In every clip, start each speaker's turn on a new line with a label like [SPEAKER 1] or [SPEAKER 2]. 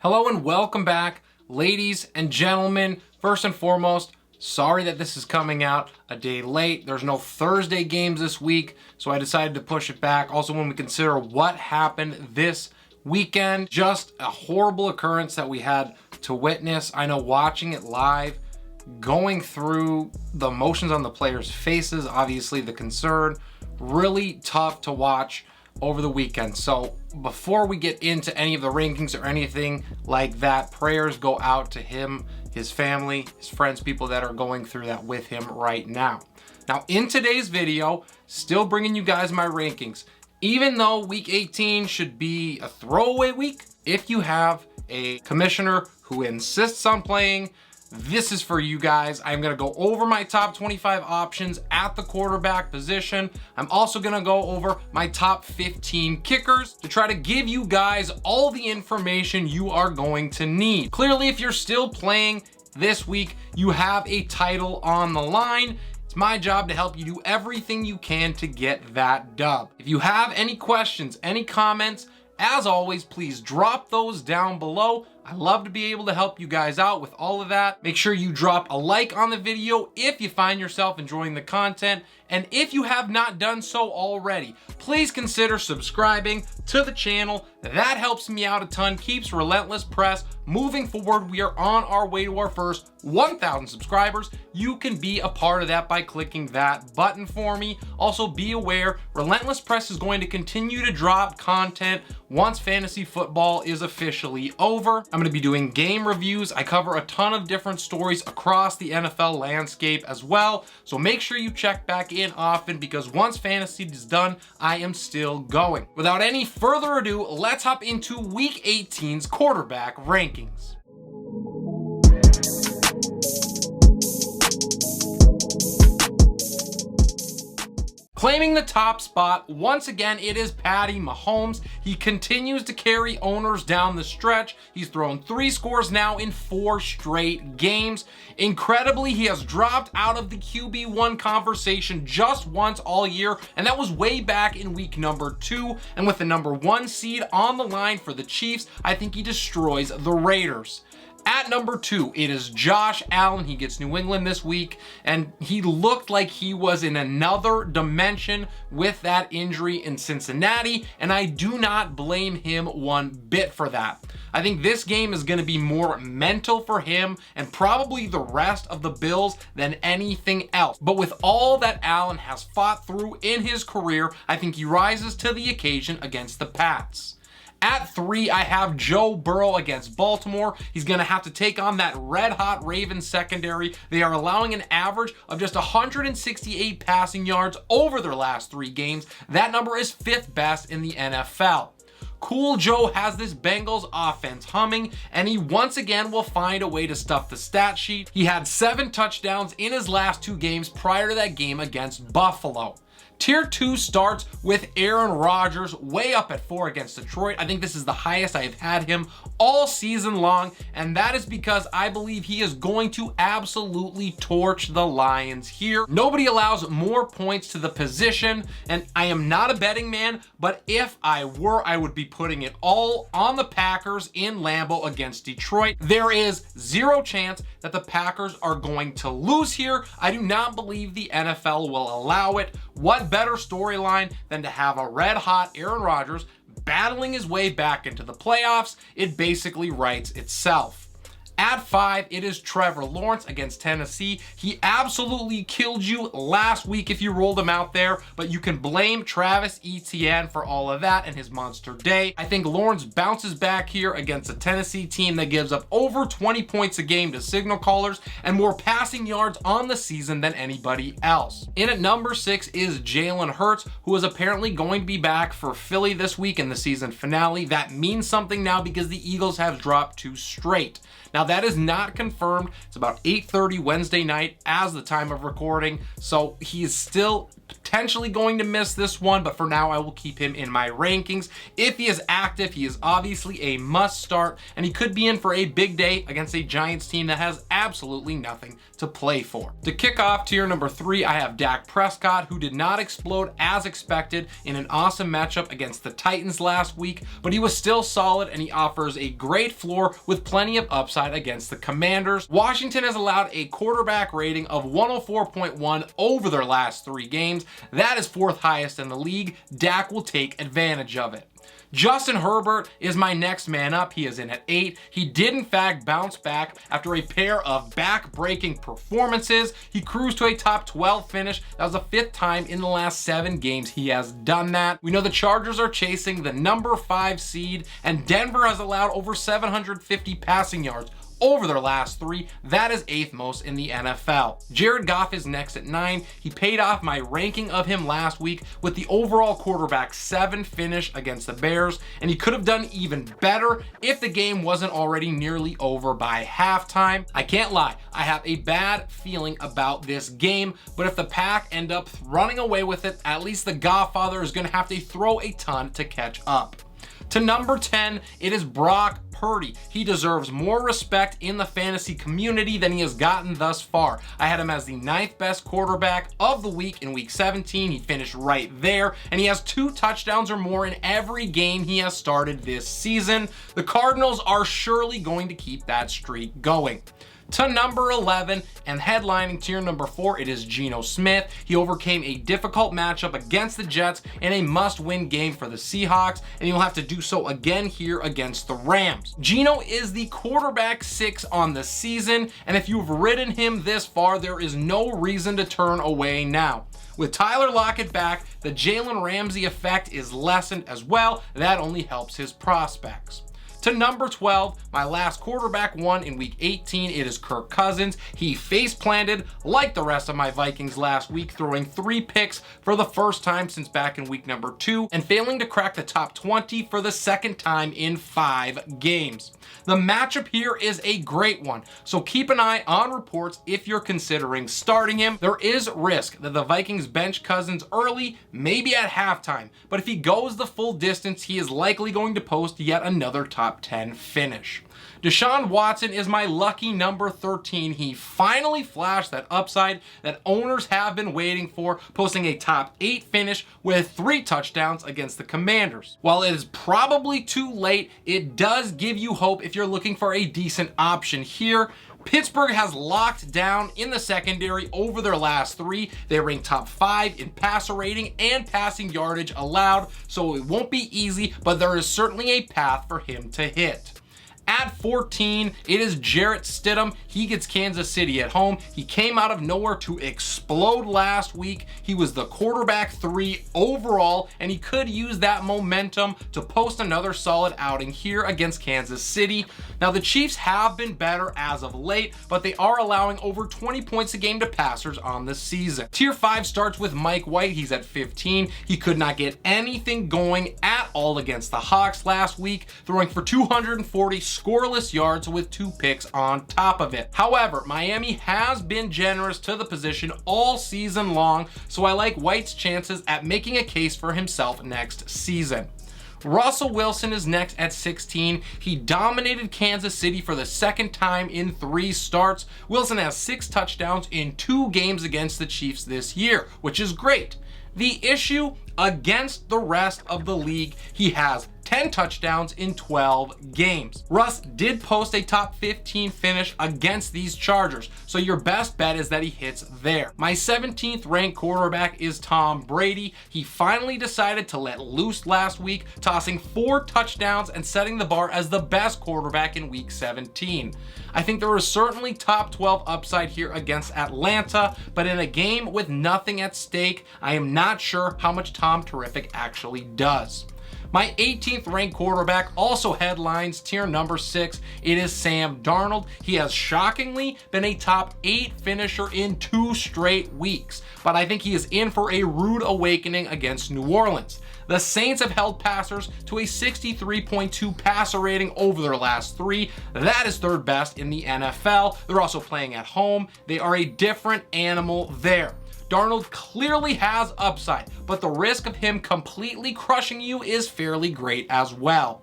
[SPEAKER 1] Hello and welcome back, ladies and gentlemen. First and foremost, sorry that this is coming out a day late. There's no Thursday games this week, so I decided to push it back. Also, when we consider what happened this weekend, just a horrible occurrence that we had to witness. I know watching it live, going through the emotions on the players' faces, obviously the concern, really tough to watch over the weekend. So before we get into any of the rankings or anything like that, prayers go out to him, his family, his friends, people that are going through that with him right now. Now in today's video, still bringing you guys my rankings. Even though week 18 should be a throwaway week, if you have a commissioner who insists on playing, this is for you guys. I'm gonna go over my top 25 options at the quarterback position. I'm also gonna go over my top 15 kickers to try to give you guys all the information you are going to need. Clearly, if you're still playing this week, you have a title on the line. It's my job to help you do everything you can to get that dub. If you have any questions, any comments, as always, please drop those down below. I love to be able to help you guys out with all of that. Make sure you drop a like on the video if you find yourself enjoying the content. And if you have not done so already, please consider subscribing to the channel. That helps me out a ton, keeps Relentless Press moving forward. We are on our way to our first 1,000 subscribers. You can be a part of that by clicking that button for me. Also, be aware, Relentless Press is going to continue to drop content once fantasy football is officially over. I'm going to be doing game reviews. I cover a ton of different stories across the NFL landscape as well. So make sure you check back in often, because once fantasy is done, I am still going. Without any further ado, let's hop into week 18's quarterback rankings. Claiming the top spot, once again, it is Patty Mahomes. He continues to carry owners down the stretch. He's thrown 3 scores now in 4 straight games. Incredibly, he has dropped out of the QB1 conversation just once all year, and that was way back in week number 2. And with the number 1 seed on the line for the Chiefs, I think he destroys the Raiders. At number 2, it is Josh Allen. He gets New England this week, and he looked like he was in another dimension with that injury in Cincinnati, and I do not blame him one bit for that. I think this game is going to be more mental for him and probably the rest of the Bills than anything else. But with all that Allen has fought through in his career, I think he rises to the occasion against the Pats. At 3, I have Joe Burrow against Baltimore. He's going to have to take on that red-hot Ravens secondary. They are allowing an average of just 168 passing yards over their last 3 games. That number is 5th best in the NFL. Cool Joe has this Bengals offense humming, and he once again will find a way to stuff the stat sheet. He had 7 touchdowns in his last 2 games prior to that game against Buffalo. Tier 2 starts with Aaron Rodgers way up at 4 against Detroit. I think this is the highest I have had him all season long, and that is because I believe he is going to absolutely torch the Lions here. Nobody allows more points to the position, and I am not a betting man, but if I were, I would be putting it all on the Packers in Lambeau against Detroit. There is 0 chance that the Packers are going to lose here. I do not believe the NFL will allow it. What better storyline than to have a red-hot Aaron Rodgers battling his way back into the playoffs? It basically writes itself. At 5, it is Trevor Lawrence against Tennessee. He absolutely killed you last week if you rolled him out there, but you can blame Travis Etienne for all of that and his monster day. I think Lawrence bounces back here against a Tennessee team that gives up over 20 points a game to signal callers and more passing yards on the season than anybody else. In at number 6 is Jalen Hurts, who is apparently going to be back for Philly this week in the season finale. That means something now because the Eagles have dropped 2 straight. Now that is not confirmed. It's about 8:30 Wednesday night as the time of recording, so he is still potentially potentially going to miss this one, but for now I will keep him in my rankings. If he is active, he is obviously a must start, and he could be in for a big day against a Giants team that has absolutely nothing to play for. To kick off tier number 3, I have Dak Prescott, who did not explode as expected in an awesome matchup against the Titans last week, but he was still solid and he offers a great floor with plenty of upside against the Commanders. Washington has allowed a quarterback rating of 104.1 over their last 3 games. That is 4th highest in the league. Dak will take advantage of it. Justin Herbert is my next man up. He is in at 8. He did in fact bounce back after a pair of back-breaking performances. He cruised to a top 12 finish. That was the 5th time in the last 7 games he has done that. We know the Chargers are chasing the number 5 seed, and Denver has allowed over 750 passing yards over their last 3. That is 8th most in the NFL. Jared Goff is next at 9. He paid off my ranking of him last week with the overall quarterback 7 finish against the Bears, and he could have done even better if the game wasn't already nearly over by halftime. I can't lie, I have a bad feeling about this game, but if the Pack end up running away with it, at least the Godfather is going to have to throw a ton to catch up. To number 10, it is Brock Purdy. He deserves more respect in the fantasy community than he has gotten thus far. I had him as the 9th best quarterback of the week in week 17. He finished right there, and he has 2 touchdowns or more in every game he has started this season. The Cardinals are surely going to keep that streak going. To number 11, and headlining tier number 4, it is Geno Smith. He overcame a difficult matchup against the Jets in a must-win game for the Seahawks, and he'll have to do so again here against the Rams. Geno is the quarterback 6 on the season, and if you've ridden him this far, there is no reason to turn away now. With Tyler Lockett back, the Jalen Ramsey effect is lessened as well. That only helps his prospects. To number 12, my last quarterback one in week 18, it is Kirk Cousins. He face planted like the rest of my Vikings last week, throwing 3 picks for the first time since back in week number 2, and failing to crack the top 20 for the 2nd time in 5 games. The matchup here is a great one, so keep an eye on reports if you're considering starting him. There is risk that the Vikings bench Cousins early, maybe at halftime, but if he goes the full distance, he is likely going to post yet another top 10 finish. Deshaun Watson is my lucky number 13. He finally flashed that upside that owners have been waiting for, posting a top 8 finish with 3 touchdowns against the Commanders. While it is probably too late, it does give you hope if you're looking for a decent option here. Pittsburgh has locked down in the secondary over their last 3. They rank top 5 in passer rating and passing yardage allowed, so it won't be easy, but there is certainly a path for him to hit. At 14, it is Jarrett Stidham. He gets Kansas City at home. He came out of nowhere to explode last week. He was the quarterback 3 overall, and he could use that momentum to post another solid outing here against Kansas City. Now, the Chiefs have been better as of late, but they are allowing over 20 points a game to passers on the season. Tier 5 starts with Mike White. He's at 15. He could not get anything going at all against the Hawks last week, throwing for 240 scoreless yards with 2 picks on top of it. However, Miami has been generous to the position all season long, so I like White's chances at making a case for himself next season. Russell Wilson is next at 16. He dominated Kansas City for the 2nd time in 3 starts. Wilson has 6 touchdowns in 2 games against the Chiefs this year, which is great. The issue against the rest of the league, he has 10 touchdowns in 12 games. Russ did post a top 15 finish against these Chargers, so your best bet is that he hits there. My 17th ranked quarterback is Tom Brady. He finally decided to let loose last week, tossing 4 touchdowns and setting the bar as the best quarterback in week 17. I think there is certainly top 12 upside here against Atlanta, but in a game with nothing at stake, I am not sure how much Tom Terrific actually does. My 18th ranked quarterback also headlines tier number 6. It is Sam Darnold. He has shockingly been a top 8 finisher in 2 straight weeks, but I think he is in for a rude awakening against New Orleans. The Saints have held passers to a 63.2 passer rating over their last 3. That is 3rd best in the NFL. They're also playing at home. They are a different animal there. Darnold clearly has upside, but the risk of him completely crushing you is fairly great as well.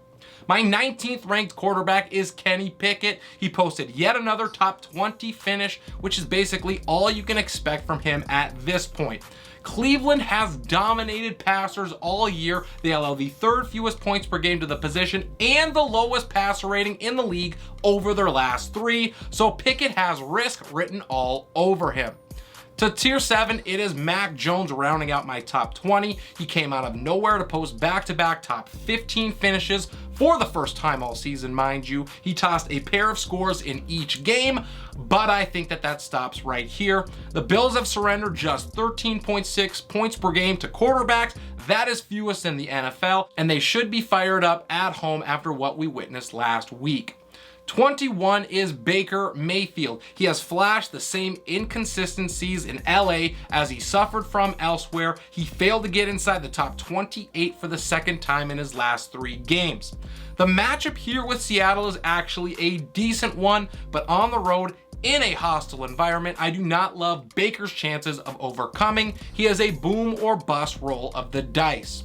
[SPEAKER 1] My 19th ranked quarterback is Kenny Pickett. He posted yet another top 20 finish, which is basically all you can expect from him at this point. Cleveland has dominated passers all year. They allow the third fewest points per game to the position and the lowest passer rating in the league over their last three, so Pickett has risk written all over him. To tier 7, it is Mac Jones rounding out my top 20. He came out of nowhere to post back-to-back top 15 finishes for the first time all season, mind you. He tossed a pair of scores in each game, but I think that stops right here. The Bills have surrendered just 13.6 points per game to quarterbacks. That is fewest in the NFL, and they should be fired up at home after what we witnessed last week. 21 is Baker Mayfield. He has flashed the same inconsistencies in LA as he suffered from elsewhere. He failed to get inside the top 28 for the second time in his last 3 games. The matchup here with Seattle is actually a decent one, but on the road, in a hostile environment, I do not love Baker's chances of overcoming. He has a boom or bust roll of the dice.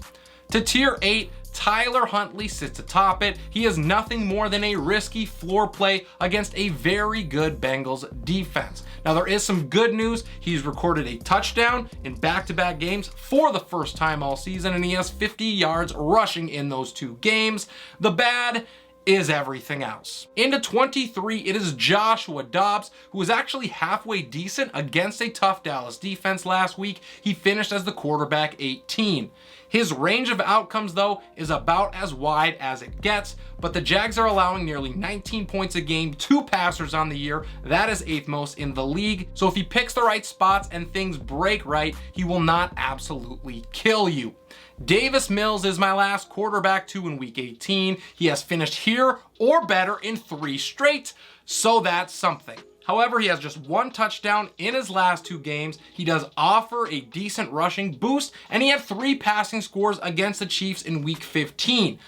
[SPEAKER 1] To tier 8, Tyler Huntley sits atop it. He is nothing more than a risky floor play against a very good Bengals defense. Now, there is some good news. He's recorded a touchdown in back-to-back games for the first time all season, and he has 50 yards rushing in those 2 games. The bad is everything else. Into 23, it is Joshua Dobbs, who was actually halfway decent against a tough Dallas defense last week. He finished as the quarterback 18. His range of outcomes, though, is about as wide as it gets, but the Jags are allowing nearly 19 points a game to passers on the year. That is 8th most in the league. So if he picks the right spots and things break right, he will not absolutely kill you. Davis Mills is my last quarterback 2 in week 18. He has finished here or better in 3 straight, so that's something. However, he has just 1 touchdown in his last 2 games. He does offer a decent rushing boost, and he had 3 passing scores against the Chiefs in week 15.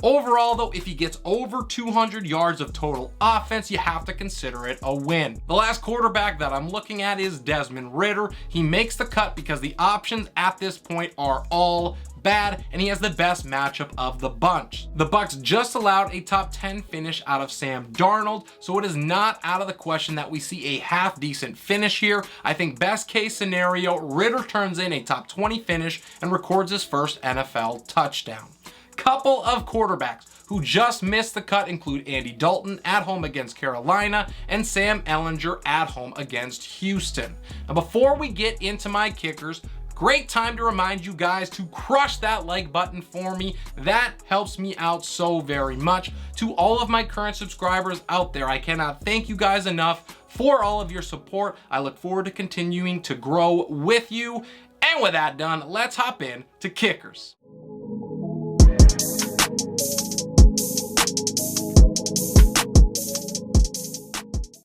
[SPEAKER 1] Overall, though, if he gets over 200 yards of total offense, you have to consider it a win. The last quarterback that I'm looking at is Desmond Ridder. He makes the cut because the options at this point are all bad, and he has the best matchup of the bunch. The Bucks just allowed a top 10 finish out of Sam Darnold, so it is not out of the question that we see a half-decent finish here. I think best case scenario, Ridder turns in a top 20 finish and records his first NFL touchdown. Couple of quarterbacks who just missed the cut include Andy Dalton at home against Carolina and Sam Ehlinger at home against Houston. Now, before we get into my kickers, great time to remind you guys to crush that like button for me. That helps me out so very much. To all of my current subscribers out there, I cannot thank you guys enough for all of your support. I look forward to continuing to grow with you. And with that done, let's hop in to kickers.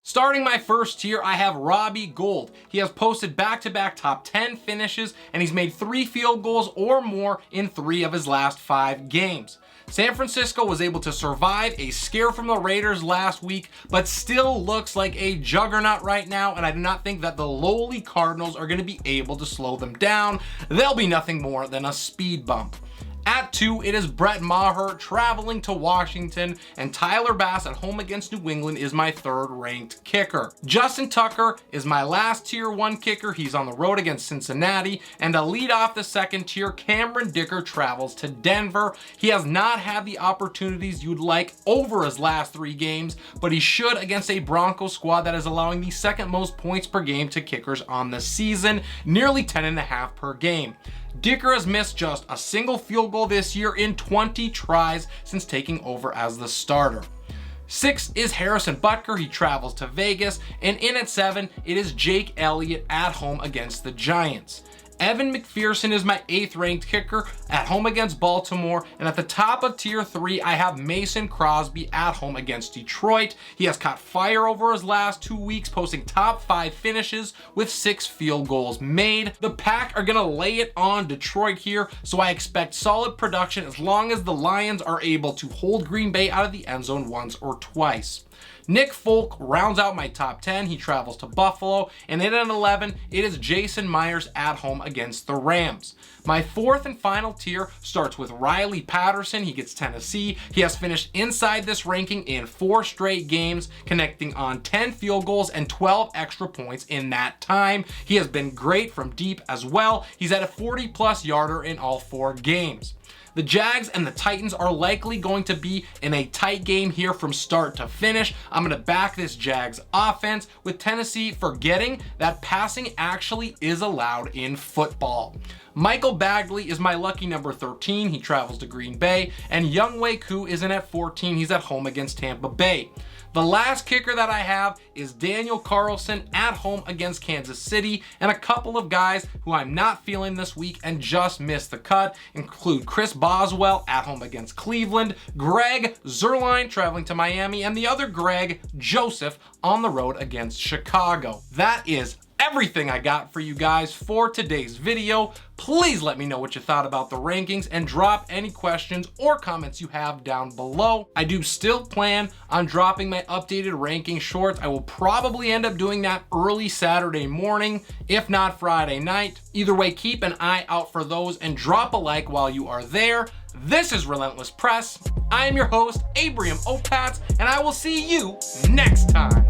[SPEAKER 1] Starting my first tier, I have Robbie Gould. He has posted back-to-back top 10 finishes, and he's made 3 field goals or more in 3 of his last 5 games. San Francisco was able to survive a scare from the Raiders last week, but still looks like a juggernaut right now, and I do not think that the lowly Cardinals are going to be able to slow them down. They'll be nothing more than a speed bump. At 2, it is Brett Maher traveling to Washington, and Tyler Bass at home against New England is my 3rd ranked kicker. Justin Tucker is my last tier 1 kicker. He's on the road against Cincinnati, and to lead off the 2nd tier, Cameron Dicker travels to Denver. He has not had the opportunities you'd like over his last 3 games, but he should against a Broncos squad that is allowing the 2nd most points per game to kickers on the season, nearly 10.5 per game. Dicker has missed just a single field goal this year in 20 tries since taking over as the starter. 6 is Harrison Butker. He travels to Vegas. And in at 7, it is Jake Elliott at home against the Giants. Evan McPherson is my 8th ranked kicker at home against Baltimore. And at the top of tier 3, I have Mason Crosby at home against Detroit. He has caught fire over his last 2 weeks, posting top 5 finishes with 6 field goals made. The Pack are going to lay it on Detroit here, so I expect solid production as long as the Lions are able to hold Green Bay out of the end zone once or twice. Nick Folk rounds out my top 10. He travels to Buffalo. And then at 11, it is Jason Myers at home against the Rams. My fourth and final tier starts with Riley Patterson. He gets Tennessee. He has finished inside this ranking in 4 straight games, connecting on 10 field goals and 12 extra points in that time. He has been great from deep as well. He's at a 40-plus yarder in all 4 games. The Jags and the Titans are likely going to be in a tight game here from start to finish. I'm going to back this Jags offense, with Tennessee forgetting that passing actually is allowed in football. Michael Badgley is my lucky number 13. He travels to Green Bay. And Younghoe Koo is in at 14. He's at home against Tampa Bay. The last kicker that I have is Daniel Carlson at home against Kansas City, and a couple of guys who I'm not feeling this week and just missed the cut include Chris Boswell at home against Cleveland, Greg Zuerlein traveling to Miami, and the other Greg, Joseph, on the road against Chicago. That is everything I got for you guys for today's video. Please let me know what you thought about the rankings and drop any questions or comments you have down below. I do still plan on dropping my updated ranking shorts. I will probably end up doing that early Saturday morning, if not Friday night. Either way, keep an eye out for those and drop a like while you are there. This is Relentless Press. I am your host, Abraham Opatz, and I will see you next time.